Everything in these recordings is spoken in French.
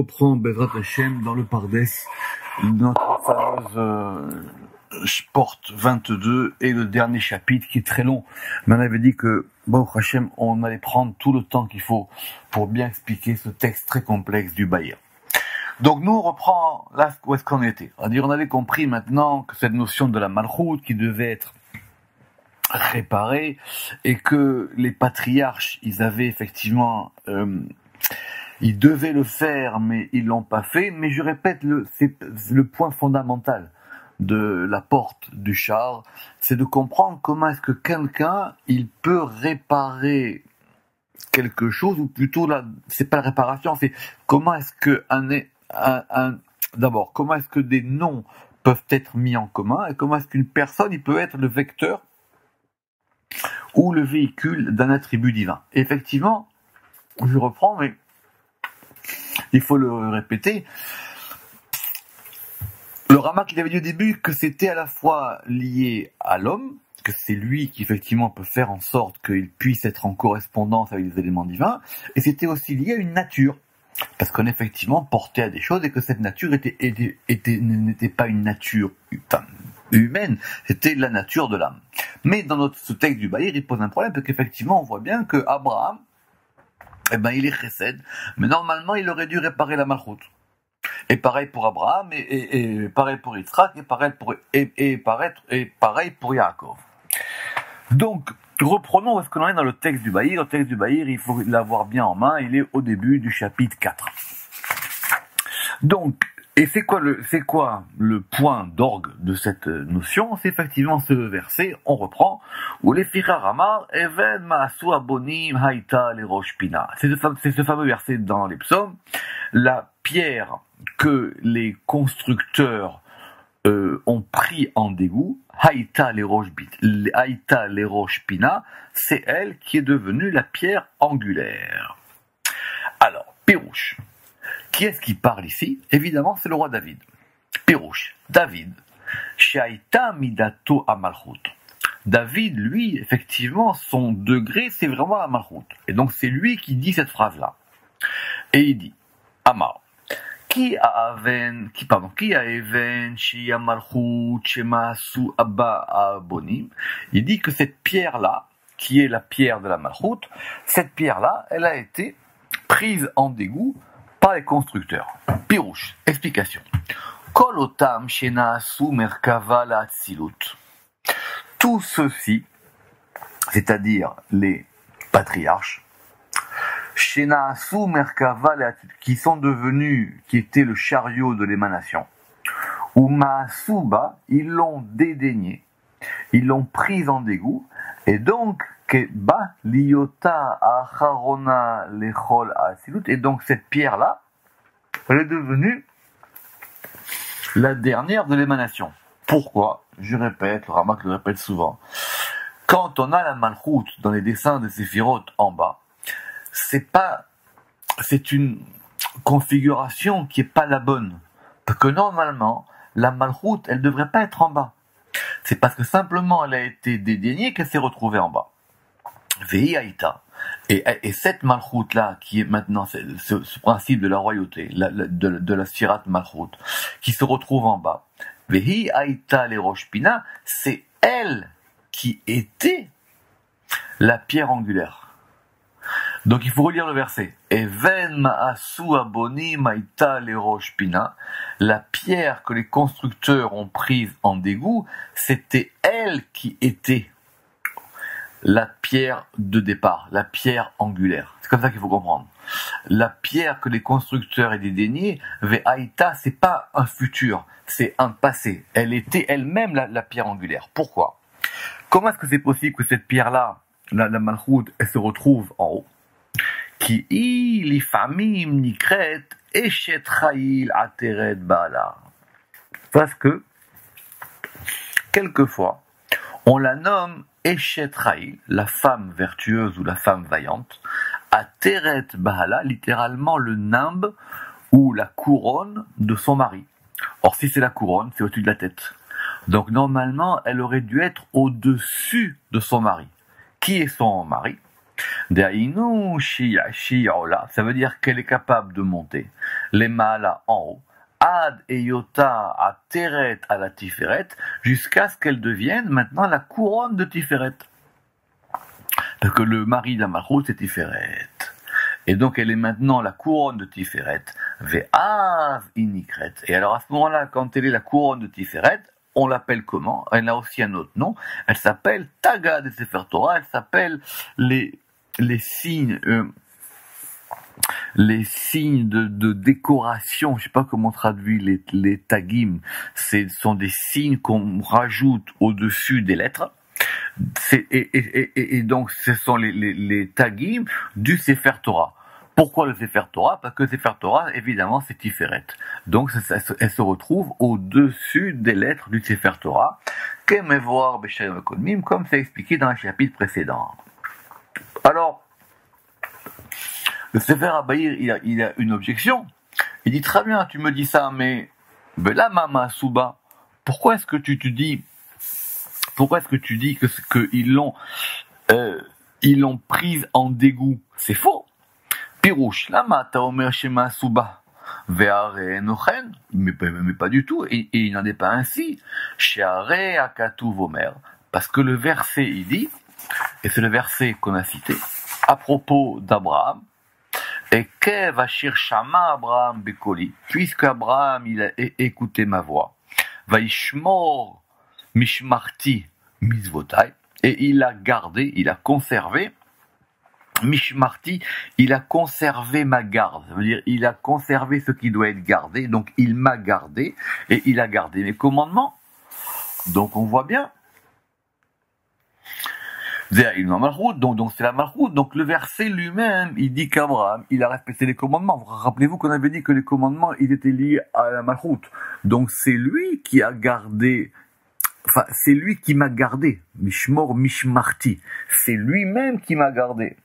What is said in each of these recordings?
reprend Bezrat Hashem dans le Pardes, notre fameuse porte 22 et le dernier chapitre qui est très long. Mais on avait dit que, bon, Hashem, on allait prendre tout le temps qu'il faut pour bien expliquer ce texte très complexe du Bahir. Donc nous, on reprend là où est-ce qu'on était. C'est-à-dire, on avait compris maintenant que cette notion de la malchoute qui devait être réparée et que les patriarches, ils avaient effectivement... ils devaient le faire, mais ils l'ont pas fait. Mais je répète, c'est le point fondamental de la porte du char, c'est de comprendre comment est-ce que quelqu'un, il peut réparer quelque chose, ou plutôt là, c'est pas la réparation, c'est comment est-ce que d'abord, comment est-ce que des noms peuvent être mis en commun, et comment est-ce qu'une personne, il peut être le vecteur ou le véhicule d'un attribut divin. Et effectivement, je reprends, mais il faut le répéter. Le Ramak, il avait dit au début que c'était à la fois lié à l'homme, que c'est lui qui effectivement peut faire en sorte qu'il puisse être en correspondance avec les éléments divins, et c'était aussi lié à une nature, parce qu'on est effectivement porté à des choses et que cette nature n'était pas une nature humaine, c'était la nature de l'âme. Mais dans ce texte du Bahir, il pose un problème, parce qu'effectivement on voit bien que Abraham, il est chesed, mais normalement il aurait dû réparer la malchoute. Et pareil pour Abraham, et pareil pour Yitzhak, et pareil pour Yaakov. Donc, reprenons où est-ce que l'on est dans le texte du Bahir. Le texte du Bahir, il faut l'avoir bien en main, il est au début du chapitre 4. Donc, et c'est quoi le point d'orgue de cette notion? C'est effectivement ce verset, on reprend, où les Fichar Amar, Even Maasu Abonim Haïta les Rosh Pina. C'est ce fameux verset dans les psaumes, la pierre que les constructeurs ont pris en dégoût, Haïta les Rosh Pina, c'est elle qui est devenue la pierre angulaire. Alors, Pirouche. Qui est-ce qui parle ici? Évidemment, c'est le roi David. Pirouche, David, Shaïta Midato Amalchut. David, lui, effectivement, son degré, c'est vraiment Amalchut. Et donc, c'est lui qui dit cette phrase-là. Et il dit, Amar, qui a even, Shia Malchut, Shemasu Abba Abonim. Il dit que cette pierre-là, qui est la pierre de la Malchut, cette pierre-là, elle a été prise en dégoût par les constructeurs. Pirouche, explication. Kol otam shenasu merkava la atzilut. Tous ceux-ci, c'est-à-dire les patriarches, shenasu merkava la atzilut, qui sont devenus, qui étaient le chariot de l'émanation, ou maasuba, ils l'ont dédaigné, ils l'ont pris en dégoût, et donc et donc cette pierre-là, elle est devenue la dernière de l'émanation. Pourquoi? Je répète, le Ramak le répète souvent. Quand on a la malchoute dans les dessins de Séphiroth en bas, c'est une configuration qui est pas la bonne. Parce que normalement, la malchoute, elle devrait pas être en bas. C'est parce que simplement elle a été dédaignée qu'elle s'est retrouvée en bas. Vehiaïta. Et cette malchoute là, qui est maintenant ce principe de la royauté, de la Sfirat Malchut, qui se retrouve en bas, Vehiaïta les Rosh Pina, c'est elle qui était la pierre angulaire. Donc il faut relire le verset. Even ma'asu aboni ma'ita les Rosh Pina, la pierre que les constructeurs ont prise en dégoût, c'était elle qui était la pierre de départ, la pierre angulaire. C'est comme ça qu'il faut comprendre. La pierre que les constructeurs aient dédaignée, Ve'aïta, c'est pas un futur, c'est un passé. Elle était elle-même la pierre angulaire. Pourquoi? Comment est-ce que c'est possible que cette pierre-là, la Malchut, elle se retrouve en haut? Ki lifamim nikret eshet chayil ateret ba'ala. Parce que, quelquefois, on la nomme Eshet Chayil, la femme vertueuse ou la femme vaillante, Ateret Ba'ala, littéralement le nimbe ou la couronne de son mari. Or, si c'est la couronne, c'est au-dessus de la tête. Donc, normalement, elle aurait dû être au-dessus de son mari. Qui est son mari? De'ainu shi'ola, ça veut dire qu'elle est capable de monter. Les ma'ala en haut. Ad eyota ateret à la tiferet, jusqu'à ce qu'elle devienne maintenant la couronne de Tiferet. Parce que le mari de la Malchut, c'est Tiferet. Et donc elle est maintenant la couronne de Tiferet. Ve'az inikret. Et alors à ce moment-là, quand elle est la couronne de Tiferet, on l'appelle comment? Elle a aussi un autre nom. Elle s'appelle Taga de Sefer Torah. Elle s'appelle les signes... les signes de décoration, je sais pas comment on traduit les tagim, ce sont des signes qu'on rajoute au-dessus des lettres. Et donc ce sont les tagim du Sefer Torah. Pourquoi le Sefer Torah? Parce que le Sefer Torah, évidemment, c'est Tiferet. Donc elle se retrouve au-dessus des lettres du Sefer Torah, comme c'est expliqué dans le chapitre précédent. Alors, le Sefer Abaïr, il a une objection. Il dit très bien, tu me dis ça, mais la Mama Souba, pourquoi est-ce que tu dis que ils l'ont prise en dégoût? C'est faux. Pirouche, Lama Taomer Shema Souba, Ve'are Nochen, mais pas du tout, et il n'en est pas ainsi. Sheare Akatu Vomer, parce que le verset, il dit, et c'est le verset qu'on a cité, à propos d'Abraham, et Kev Ashir Shama Abraham Bekoli, puisque Abraham il a écouté ma voix, Vaishmor Mishmarti Mizvotai, et il a gardé, il a conservé, Mishmarti, il a conservé ma garde, ça veut dire il a conservé ce qui doit être gardé, donc il m'a gardé, et il a gardé mes commandements. Donc on voit bien. Donc c'est la Malchut. Donc le verset lui-même, il dit qu'Abraham, il a respecté les commandements. Rappelez-vous qu'on avait dit que les commandements, ils étaient liés à la Malchut. Donc c'est lui qui a gardé, enfin c'est lui qui m'a gardé. Mishmor Mishmarti. C'est lui-même qui m'a gardé.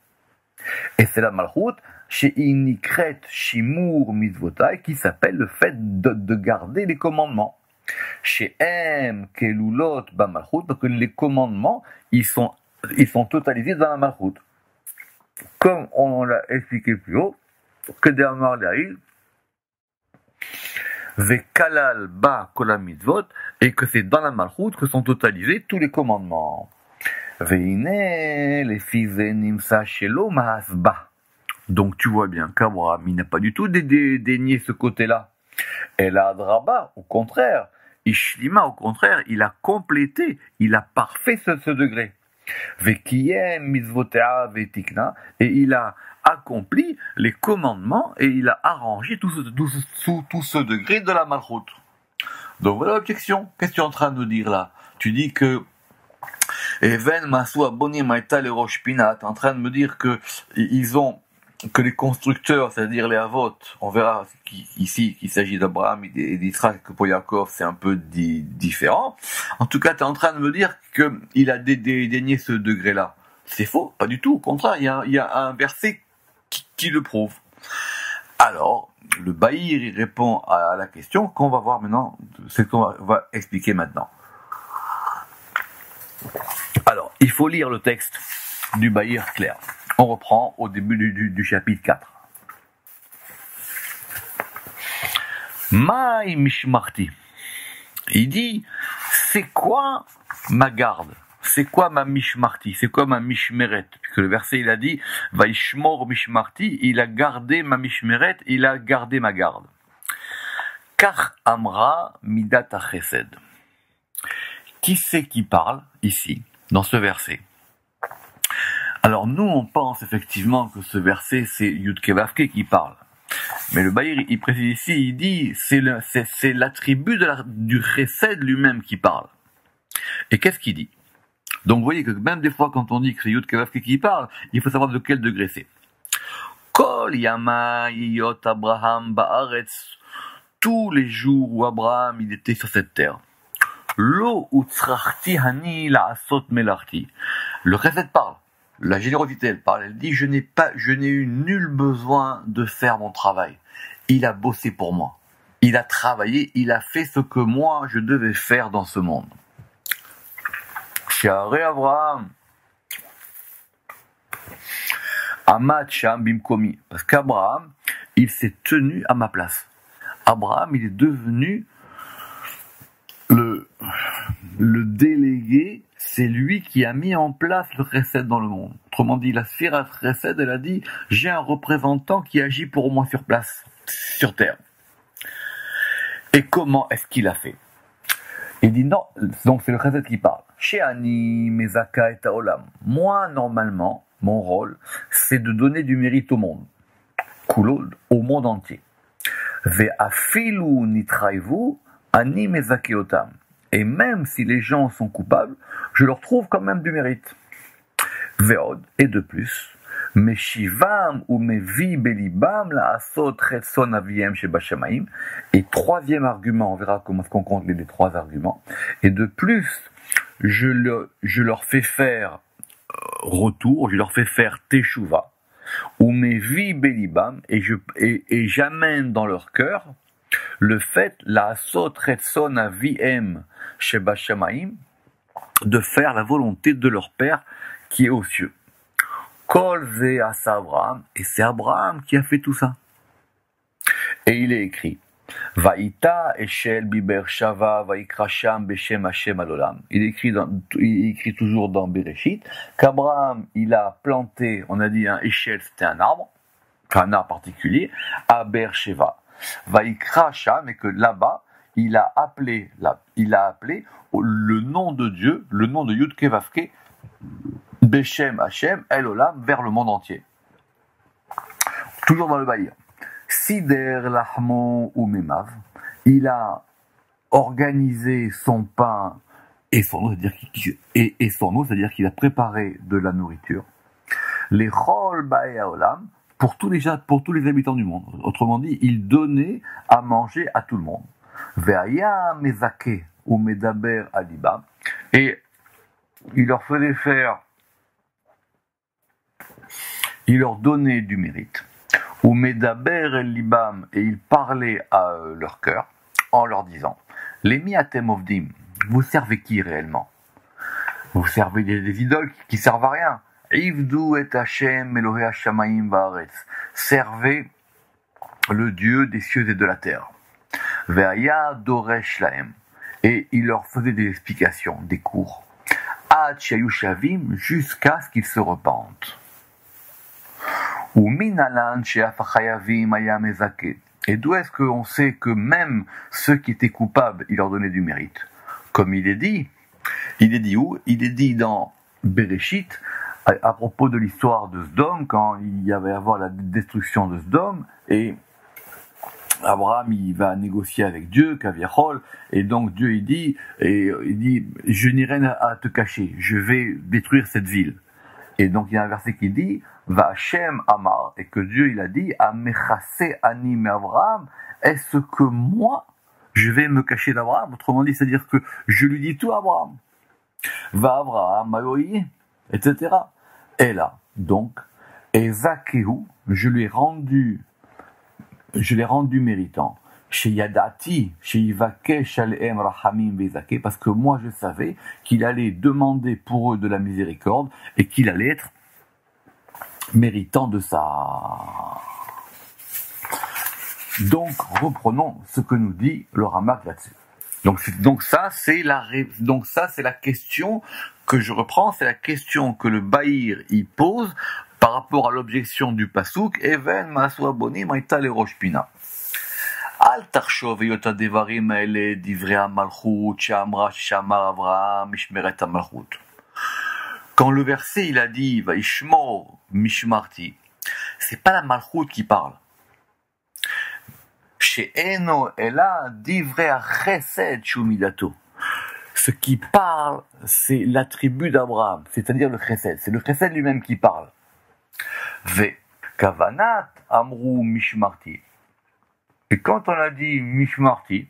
Et c'est la Malchut, chez Inikret Shimur Mitzvotai, qui s'appelle le fait de garder les commandements. Chez M Kelulot Bamalchut, parce que les commandements, ils sont totalisés dans la Malchut. Comme on l'a expliqué plus haut, que d'Amar Laïl, Vekalal Ba Kola Mitzvot, et que c'est dans la Malchut que sont totalisés tous les commandements. Veine les fils Nimsa Shelo Mahasba. Donc tu vois bien qu'Abraham, il n'a pas du tout dénié ce côté-là. Et la Adraba, au contraire, Ishlima, au contraire, il a complété, il a parfait ce degré. Vekiyem Mizvotea Vetikna, et il a accompli les commandements et il a arrangé tout ce degré de la Malchut. Donc voilà l'objection. Qu'est-ce que tu es en train de nous dire là? Tu dis que Even Masua Boni Maïta le Rosh Pina, tu es en train de me dire que que les constructeurs, c'est-à-dire les Avot, on verra ici qu'il s'agit d'Abraham et d'Israël, que pour Yaakov c'est un peu différent. En tout cas, tu es en train de me dire qu'il a dénié ce degré-là. C'est faux, pas du tout. Au contraire, il y a un verset qui le prouve. Alors, le Baïr, il répond à la question qu'on va voir maintenant, c'est ce qu'on va expliquer maintenant. Alors, il faut lire le texte du Baïr clair. On reprend au début du chapitre 4. Maï Mishmarti. Il dit, c'est quoi ma garde? C'est quoi ma Mishmarti? C'est quoi ma Mishmeret? Puisque le verset il a dit, Vaishmor Mishmarti, il a gardé ma Mishmeret, il a gardé ma garde. Kach Amra Midat HaChesed. Qui c'est qui parle ici, dans ce verset? Alors nous, on pense effectivement que ce verset, c'est Yudke Vavke qui parle. Mais le Baïr, il précise ici, il dit, c'est l'attribut du Chesed lui-même qui parle. Et qu'est-ce qu'il dit? Donc vous voyez que même des fois, quand on dit que c'est Yudke Vavke qui parle, il faut savoir de quel degré c'est. Kol Yama Yiyot Abraham Ba'aretz. Tous les jours où Abraham, il était sur cette terre. Lo utzrachti hani la'asot melarti. Le Chesed parle. La générosité, elle parle, elle dit, je n'ai eu nul besoin de faire mon travail. Il a bossé pour moi. Il a travaillé, il a fait ce que moi, je devais faire dans ce monde. Sharé Abraham. Amad Sham Bimkomi. Parce qu'Abraham, il s'est tenu à ma place. Abraham, il est devenu le délégué, c'est lui qui a mis en place le chesed dans le monde. Autrement dit, la Sfirat Chesed, elle a dit, j'ai un représentant qui agit pour moi sur place, sur terre. Et comment est-ce qu'il a fait? Il dit non, donc c'est le chesed qui parle. She'ani mezaka et haolam. Moi, normalement, mon rôle, c'est de donner du mérite au monde. Kulol, au monde entier. Ve'afilu nitraivu ani mezake otam. Et même si les gens sont coupables, je leur trouve quand même du mérite. Ve'od, et de plus, Meshivam ou Mevi belibam la asot retson aviem shebashamaim. Et troisième argument, on verra comment est-ce qu'on compte les trois arguments. Et de plus, je leur fais faire retour, je leur fais faire teshuva, ou Mevi belibam, et j'amène dans leur cœur le fait, la asot retson aviem shebashamaim, de faire la volonté de leur Père qui est aux cieux. Kol ze asa Abraham, et c'est Abraham qui a fait tout ça. Et il est écrit, Vaïta eshel biber shava vaikra sham beshem Hashem alolam. Il écrit toujours dans Bereshit qu'Abraham, il a planté, on a dit un eshel, c'était un arbre particulier, à Beersheva. Vaikra sham, et que là-bas, il a appelé le nom de Dieu, le nom de Yud Keh Vav Keh, Beshem Hashem El Olam, vers le monde entier. Toujours dans le Bahir. Sider Lahmo ou Memav, il a organisé son pain et son eau, c'est-à-dire qu'il a préparé de la nourriture. Les Chol Bae Olam, pour tous les habitants du monde. Autrement dit, il donnait à manger à tout le monde. Ve'aya Mezake ou Medaber Alibam, et il leur faisait faire, il leur donnait du mérite. Ou Medaber El Libam, et il parlait à leur cœur en leur disant, les miatem ovdim, vous servez qui réellement? Vous servez des idoles qui servent à rien. Ivdu et Hashem Elohei Hashamayim Vaaretz, servez le Dieu des cieux et de la terre. Ve'aya Doresh Lahem, et il leur faisait des explications, des cours. Ad Shayu Shavim, jusqu'à ce qu'ils se repentent. Ou Minalan Sheafachayavim Aya Mezake. Et d'où est-ce qu'on sait que même ceux qui étaient coupables, il leur donnait du mérite? Comme il est dit où? Il est dit dans Bereshit, à propos de l'histoire de Sdom, quand il y avait à avoir la destruction de Sdom, et Abraham, il va négocier avec Dieu, Kaviachol, et donc Dieu, il dit, je n'irai à te cacher, je vais détruire cette ville. Et donc il y a un verset qui dit, Va Hashem Amar, et que Dieu, il a dit, Amechase Ani me Abraham, est-ce que moi, je vais me cacher d'Abraham? Autrement dit, c'est-à-dire que je lui dis tout à Abraham. Va Abraham, Mayoï, etc. Et là, donc, et Zakehu, je l'ai rendu méritant. Chez Yadati, chez Ivake, Shalem, Rahamim, Bezake, parce que moi je savais qu'il allait demander pour eux de la miséricorde et qu'il allait être méritant de ça. Donc, reprenons ce que nous dit le Ramak là-dessus. Donc ça, c'est la question que je reprends, c'est la question que le Bahir y pose par rapport à l'objection du Pasuk, Even Masua Boni Maïta le Rosh Pina. Al Tarshov Yota Devarim Ele Divrei Malchut Shamra Shamar Avraham Mishmeret Malchut. Quand le verset il a dit Vaishmor Mishmarti, c'est pas la Malchut qui parle. Chez Eno Ela Divrei Chesed Shumidato. Ce qui parle, c'est l'attribut d'Abraham, c'est-à-dire le Chesed. C'est le Chesed lui-même qui parle. Ve Kavanat Amru Mishmarti. Et quand on a dit Mishmarti,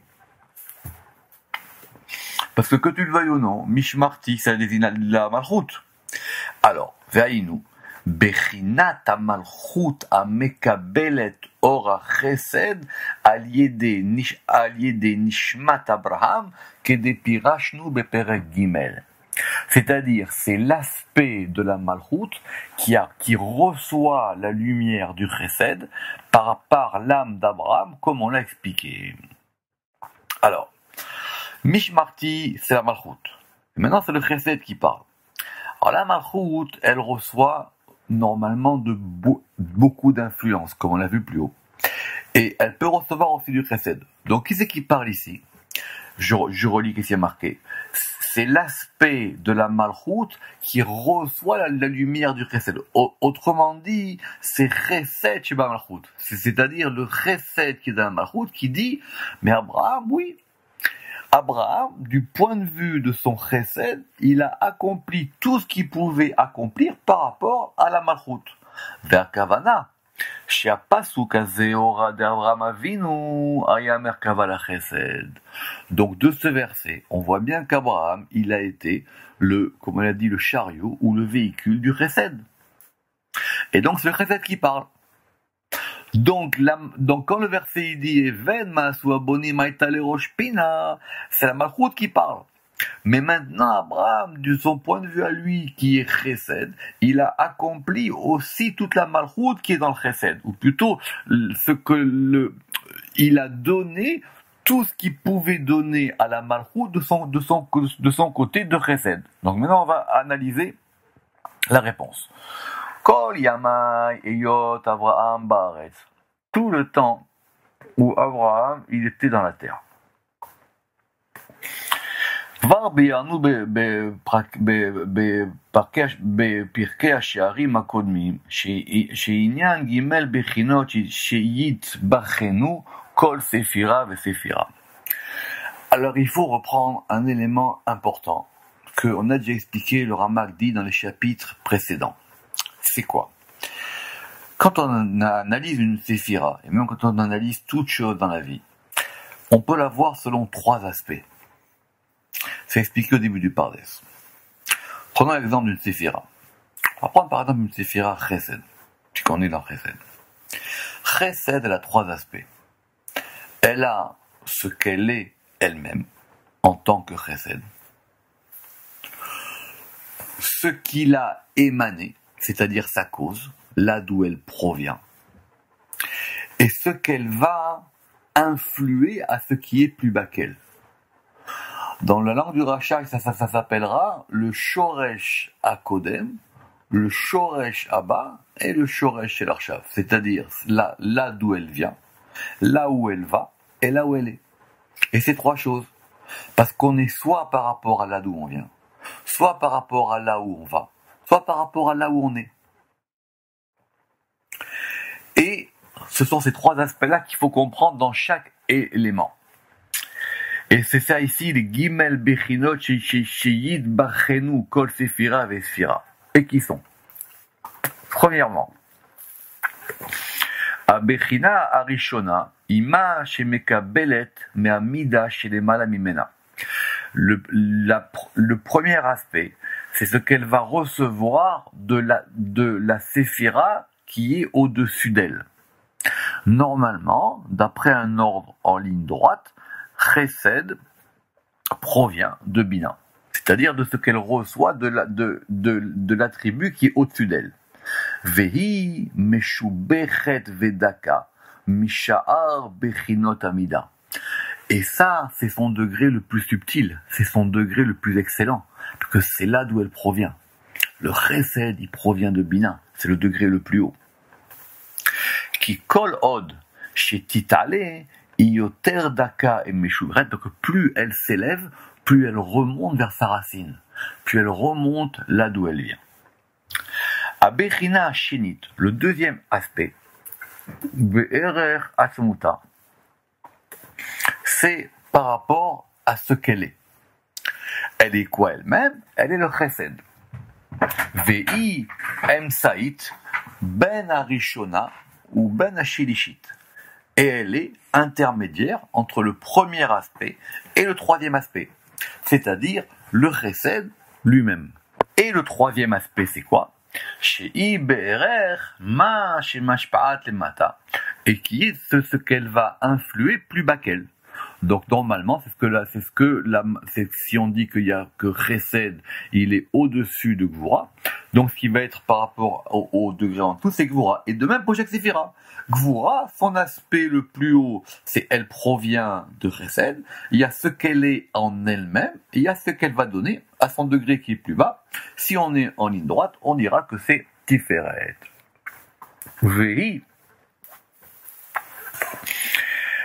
parce que tu le veuilles ou non, Mishmarti, ça désigne la Malchut. Alors, Ve'ainu, Bechinat HaMalchut HaMekabelet Or HaChesed Al Yedei Nishmat Abraham Kedepirashnu Beperek Gimel. C'est-à-dire, c'est l'aspect de la malchoute qui reçoit la lumière du chesed par l'âme d'Abraham, comme on l'a expliqué. Alors, Mishmarti, c'est la malchoute. Maintenant, c'est le chesed qui parle. Alors, la malchoute, elle reçoit normalement beaucoup d'influence, comme on l'a vu plus haut. Et elle peut recevoir aussi du chesed. Donc, qui c'est qui parle ici? Je relis qu'est-ce qui est marqué. C'est l'aspect de la malchoute qui reçoit la lumière du chesed. Autrement dit, c'est chesed chez la malchoute. C'est-à-dire le chesed qui est dans la malchoute qui dit, mais Abraham, oui, Abraham, du point de vue de son chesed, il a accompli tout ce qu'il pouvait accomplir par rapport à la malchoute. Vers Kavana, שהפסוק הזה הורד אברהם אבינו היה מרכבה לחסד. Donc de ce verset, on voit bien qu'Abraham, il a été comme on l'a dit, le chariot ou le véhicule du chesed. Et donc c'est le chesed qui parle. Donc quand le verset il dit Even maasu abonim hayta lerosh pina, c'est la malchoute qui parle. Mais maintenant, Abraham, de son point de vue à lui, qui est chesed, il a accompli aussi toute la malchoute qui est dans le chesed. Ou plutôt, il a donné tout ce qu'il pouvait donner à la malchoute de son côté de chesed. Donc maintenant, on va analyser la réponse. Kol yamai eyot Avraham baaretz. Tout le temps où Abraham, il était dans la terre. כבר ביארנו בפרקי השערים הקודמים, שעניין ג' בחינות שיתבחנו כל ספירה וספירה. Alors il faut reprendre un élément important qu'on a déjà expliqué, le Ramak dit dans les chapitres précédents. C'est quoi? Quand on analyse une séphira, et même quand on analyse toute chose dans la vie, on peut la voir selon trois aspects. C'est expliqué au début du Pardes. Prenons l'exemple d'une séphira. On va prendre par exemple une séphira chesed, puisqu'on est dans chesed. Chesed, elle a trois aspects. Elle a ce qu'elle est elle-même, en tant que chesed. Ce qu'il a émané, c'est-à-dire sa cause, là d'où elle provient. Et ce qu'elle va influer à ce qui est plus bas qu'elle. Dans la langue du Rachak, ça s'appellera le Shoresh Akodem, le Shoresh Abba et le Shoresh El Arshav. C'est-à-dire là d'où elle vient, là où elle va et là où elle est. Et c'est trois choses. Parce qu'on est soit par rapport à là d'où on vient, soit par rapport à là où on va, soit par rapport à là où on est. Et ce sont ces trois aspects-là qu'il faut comprendre dans chaque élément. Et c'est ça ici, les Gimel Bechinot Sheyid Bachenu Kol Sefira Vesfira. Et qui sont? Premièrement, Abechina Arishona, Ima Shemekabelet Meamida Shelemala Mimena. Le premier aspect, c'est ce qu'elle va recevoir de la Séphira qui est au-dessus d'elle. Normalement, d'après un ordre en ligne droite, Chesed provient de Bina, c'est-à-dire de ce qu'elle reçoit de l'attribut qui est au-dessus d'elle. Vehi meshubechet vedaka misha'ar bechinot amida. Et ça, c'est son degré le plus subtil, c'est son degré le plus excellent, parce que c'est là d'où elle provient. Le Chesed, il provient de Bina, c'est le degré le plus haut. Qui kol od chez Titale, Ioter daka et meshubret, donc plus elle s'élève, plus elle remonte vers sa racine, plus elle remonte là d'où elle vient. Abechina shenit, le deuxième aspect, be'erer atzmuta, c'est par rapport à ce qu'elle est. Elle est quoi elle-même? Elle est le chesed. Ve'i emsaït ben arishona ou ben ashilishit. Et elle est intermédiaire entre le premier aspect et le troisième aspect, c'est-à-dire le chesed lui-même. Et le troisième aspect, c'est quoi? Et qui est ce qu'elle va influer plus bas qu'elle. Donc normalement, si on dit qu'il y a que Chesed, il est au-dessus de Gvura, donc ce qui va être par rapport au degré en dessous, c'est Gvura. Et de même pour chaque Séphira. Gvura, son aspect le plus haut, c'est elle provient de Chesed, il y a ce qu'elle est en elle-même, et il y a ce qu'elle va donner à son degré qui est plus bas. Si on est en ligne droite, on dira que c'est Tiferet. Vehi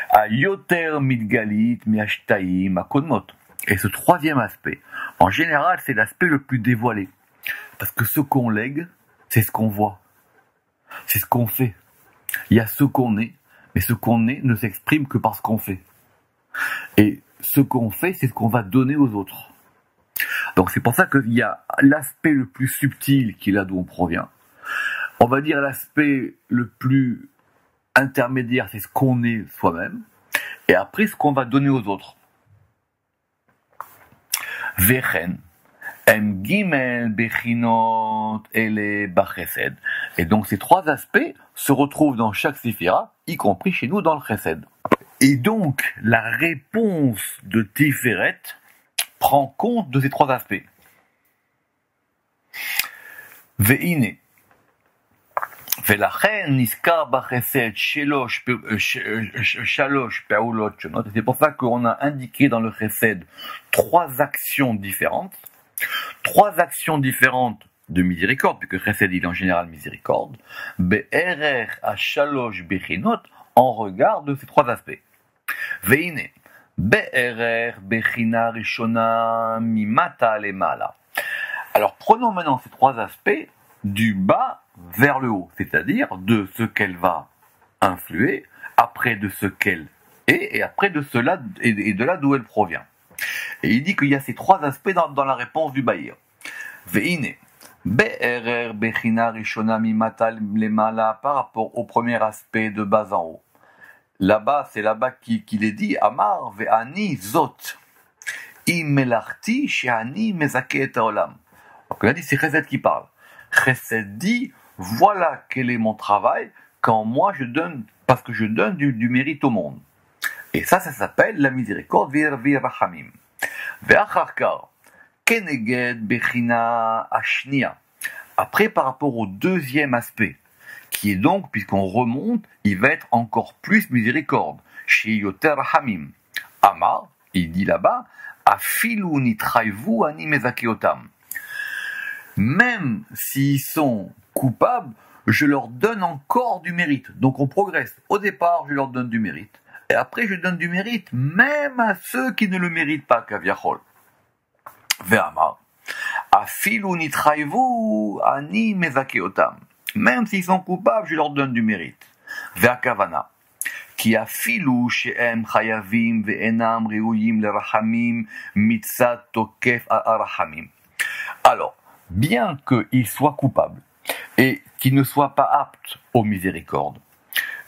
a yoter midgalit miashtaim akodmot. Et ce troisième aspect, en général, c'est l'aspect le plus dévoilé. Parce que ce qu'on lègue, c'est ce qu'on voit. C'est ce qu'on fait. Il y a ce qu'on est, mais ce qu'on est ne s'exprime que par ce qu'on fait. Et ce qu'on fait, c'est ce qu'on va donner aux autres. Donc c'est pour ça qu'il y a l'aspect le plus subtil qui est là d'où on provient. On va dire l'aspect le plus intermédiaire, c'est ce qu'on est soi-même. Et après, ce qu'on va donner aux autres. Vechen. Et donc ces trois aspects se retrouvent dans chaque séphira, y compris chez nous dans le Chesed. Et donc la réponse de Tiferet prend compte de ces trois aspects. Ve'ine. ולכן נזכר בחסד שלוש פעולות שונות. C'est pour ça qu'on a indiqué dans le Chesed trois actions différentes de miséricorde, puisque Chesed il est en général miséricorde, be'erer hashalosh bechinot, en regard de ces trois aspects. Ve'ine, be'erer bechina rishona mimata lemala. Alors prenons maintenant ces trois aspects du bas vers le haut, c'est-à-dire de ce qu'elle va influer, après de ce qu'elle est, et après de cela et de là d'où elle provient. Et il dit qu'il y a ces trois aspects dans la réponse du Bahir. Ve'ine, be'erer bechina rishona mimata lemala, par rapport au premier aspect de bas en haut. Là-bas, c'est là-bas qu'il est dit, Amar ve'ani zot, imelarti she'ani mezake et haolam. Donc il a dit, c'est Chesed qui parle. Chesed dit, voilà quel est mon travail quand moi je donne, parce que je donne du mérite au monde. Et ça s'appelle la miséricorde, virachamim. Ve'acharkar, keneged bechina ashnia. Après, par rapport au deuxième aspect, qui est donc, puisqu'on remonte, il va être encore plus miséricorde. Chez yoter hamim. Amar, il dit là-bas, afilu nitraivu ani mezakeotam. Même s'ils sont coupables, je leur donne encore du mérite. Donc on progresse. Au départ, je leur donne du mérite. Et après, je donne du mérite même à ceux qui ne le méritent pas, kaviachol. Ve'amar. Afilu nitraivu ani mezakeotam. Même s'ils sont coupables, je leur donne du mérite. Ve'akavana. Ki afilu she'em chayavim ve'enam reuyim lerachamim mitzat tokef arachamim. Alors, bien qu'ils soient coupables et qu'ils ne soient pas aptes aux miséricordes,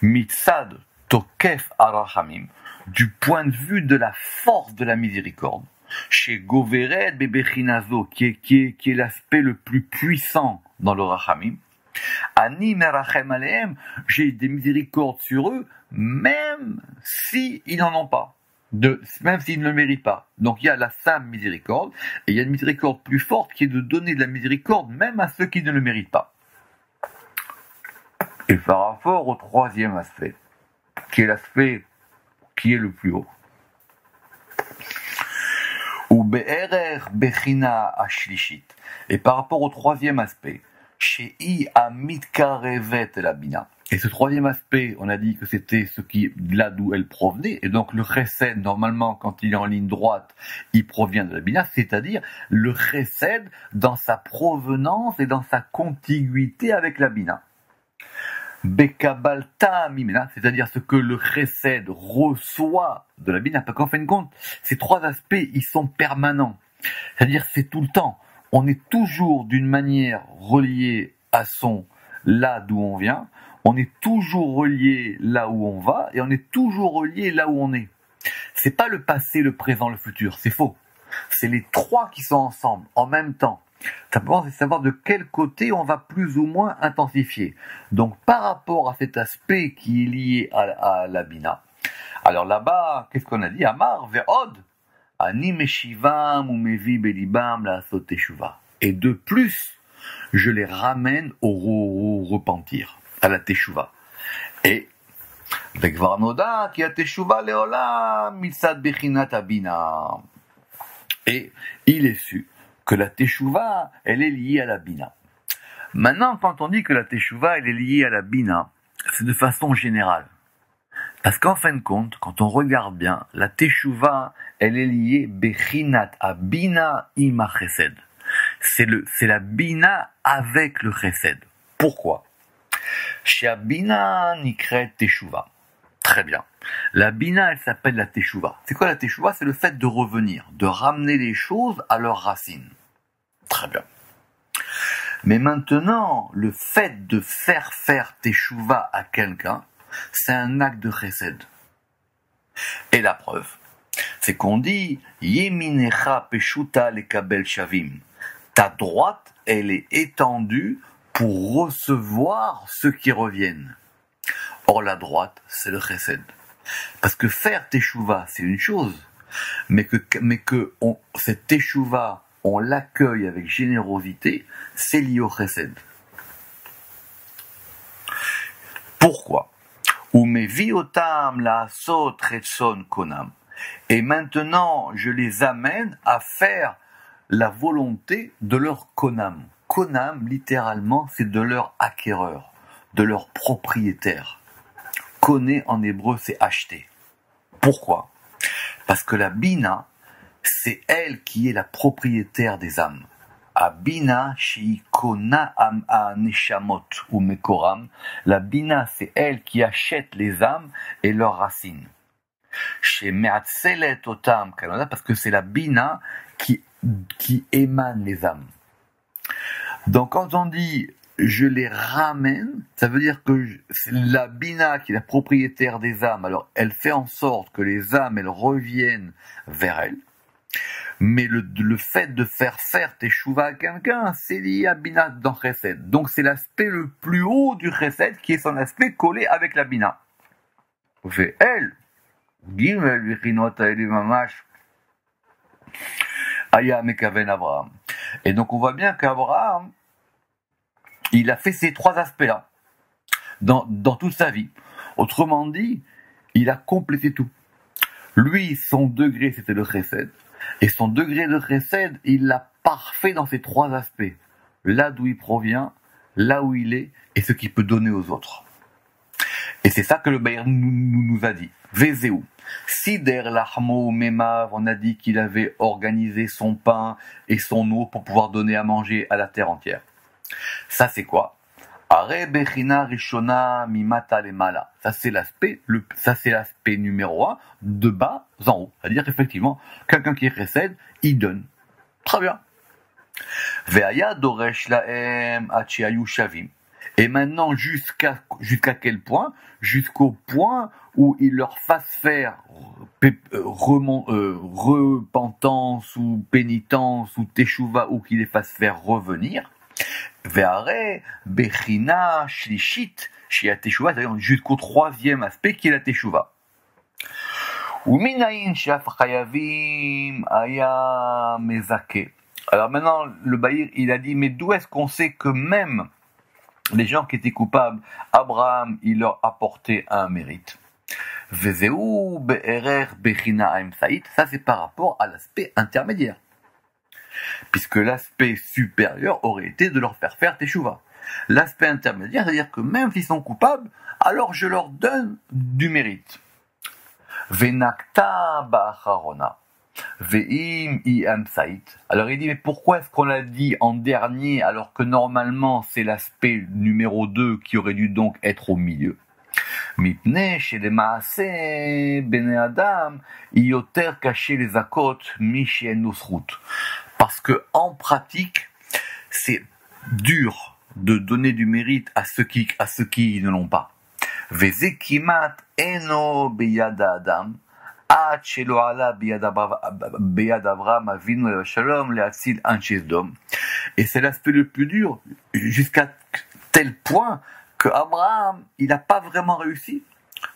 mitzad tokef arachamim, du point de vue de la force de la miséricorde, chez Govered bebechinazo, qui est l'aspect le plus puissant dans le rachamim, ani merachem alehem, j'ai des miséricordes sur eux, même s'ils n'en ont pas. Même s'ils ne le méritent pas. Donc il y a la simple miséricorde, et il y a une miséricorde plus forte qui est de donner de la miséricorde même à ceux qui ne le méritent pas. Et par rapport au troisième aspect, qui est l'aspect qui est le plus haut, ou be'erer bechina ashlishit, et par rapport au troisième aspect, shei amitkarevet la bina. Et ce troisième aspect, on a dit que c'était ce qui, là d'où elle provenait, et donc le chesed, normalement, quand il est en ligne droite, il provient de la bina, c'est-à-dire le chesed dans sa provenance et dans sa contiguïté avec la bina. Bekabalta mimena, c'est-à-dire ce que le chesed reçoit de la bina, parce qu'en fin de compte, ces trois aspects, ils sont permanents. C'est-à-dire c'est tout le temps. On est toujours d'une manière relié à son là d'où on vient, on est toujours relié là où on va, et on est toujours relié là où on est. C'est pas le passé, le présent, le futur, c'est faux. C'est les trois qui sont ensemble, en même temps. Simplement, c'est savoir de quel côté on va plus ou moins intensifier. Donc, par rapport à cet aspect qui est lié à la bina, Alors là-bas, qu'est-ce qu'on a dit? Amar ve'od, ani meshivam ou mevi belibam la teshuva. Et de plus, je les ramène au repentir, à la teshuva. Et וכבר נודע כי התשובה לעולם מצד בחינת הבינה. Et il est su que la teshuva, elle est liée à la bina. Maintenant, quand on dit que la teshuva, elle est liée à la bina, c'est de façon générale. Parce qu'en fin de compte, quand on regarde bien, la teshuva, elle est liée bechinat à bina ima chesed. C'est la bina avec le chesed. Pourquoi? Chez Bina nikret teshuva. Très bien. La bina, elle s'appelle la teshuva. C'est quoi la teshuva? C'est le fait de revenir, de ramener les choses à leurs racines. Très bien. Mais maintenant, le fait de faire teshuva à quelqu'un, c'est un acte de chesed. Et la preuve, c'est qu'on dit Yeminecha peshuta lekabel shavim. Ta droite, elle est étendue pour recevoir ceux qui reviennent. Or, la droite, c'est le chesed. Parce que faire teshuva, c'est une chose, mais que cette teshuva, on l'accueille avec générosité, c'est lié au chesed. Pourquoi? Umeviotam la'asot retson konam. Et maintenant, je les amène à faire la volonté de leur konam. Konam, littéralement, c'est de leur acquéreur, de leur propriétaire. Koné en hébreu, c'est acheter. Pourquoi? Parce que la bina, c'est elle qui est la propriétaire des âmes. Abina shi kona neshamot ou mekoram. La bina, c'est elle qui achète les âmes et leurs racines. Chez me'atzelet otam Canada, parce que c'est la bina qui émane les âmes. Donc quand on dit je les ramène, ça veut dire que c'est la bina qui est la propriétaire des âmes. Alors elle fait en sorte que les âmes elles reviennent vers elle. Mais le fait de faire teshuva à quelqu'un, c'est lié à bina dans chesed. Donc c'est l'aspect le plus haut du chesed qui est son aspect collé avec la bina. On fait elle, gimel vichinot haeli mamash. Aya mekaven Abraham. Et donc on voit bien qu'Abraham, il a fait ces trois aspects-là dans toute sa vie. Autrement dit, il a complété tout. Lui, son degré, c'était le chesed. Et son degré de chesed, il l'a parfait dans ces trois aspects. Là d'où il provient, là où il est, et ce qu'il peut donner aux autres. Et c'est ça que le Baïr nous a dit. Vezeu. Sider lahmo memav, on a dit qu'il avait organisé son pain et son eau pour pouvoir donner à manger à la terre entière. Ça c'est quoi? Are bechina rishona mimata lemala. Ça c'est l'aspect numéro 1, de bas en haut. C'est-à-dire effectivement, quelqu'un qui récède, il donne. Très bien. Ve'aya doresh laem achiayu shavim. Et maintenant, jusqu'à quel point? Jusqu'au point où il leur fasse faire repentance ou pénitence ou teshuva, ou qu'il les fasse faire revenir. Ve'are bechina shlishit shia teshuva, c'est-à-dire jusqu'au troisième aspect qui est la teshuva. Uminayin shaf chayavim aya mezake. Alors maintenant, le Baïr, il a dit, mais d'où est-ce qu'on sait que même les gens qui étaient coupables, Abraham, il leur apportait un mérite. Vezeu be'erer bechina aim saït, ça c'est par rapport à l'aspect intermédiaire. Puisque l'aspect supérieur aurait été de leur faire teshuva. L'aspect intermédiaire, c'est-à-dire que même s'ils sont coupables, alors je leur donne du mérite. Venakta ba'acharona. Ve'im i'am saït. Alors il dit, mais pourquoi est-ce qu'on l'a dit en dernier alors que normalement c'est l'aspect numéro 2 qui aurait dû donc être au milieu? Mipne chez les maaseh bene adam yoter caché les akot mi chez nosrut. Parce que en pratique, c'est dur de donner du mérite à ceux qui ne l'ont pas. Vezekimat eno beyada adam. Et c'est l'aspect le plus dur, jusqu'à tel point que Abraham, il n'a pas vraiment réussi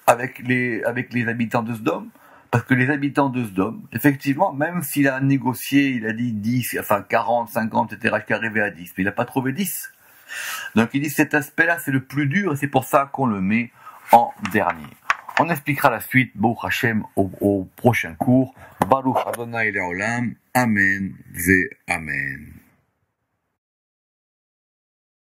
avec les habitants de Sdom, parce que les habitants de Sdom, effectivement, même s'il a négocié, il a dit 10, enfin 40, 50, etc., jusqu'à arriver à 10, mais il n'a pas trouvé 10. Donc il dit cet aspect-là, c'est le plus dur, et c'est pour ça qu'on le met en dernier. On expliquera la suite, Baruch Hashem, au prochain cours. Baruch Adonai Leolam, Amen, Ve Amen.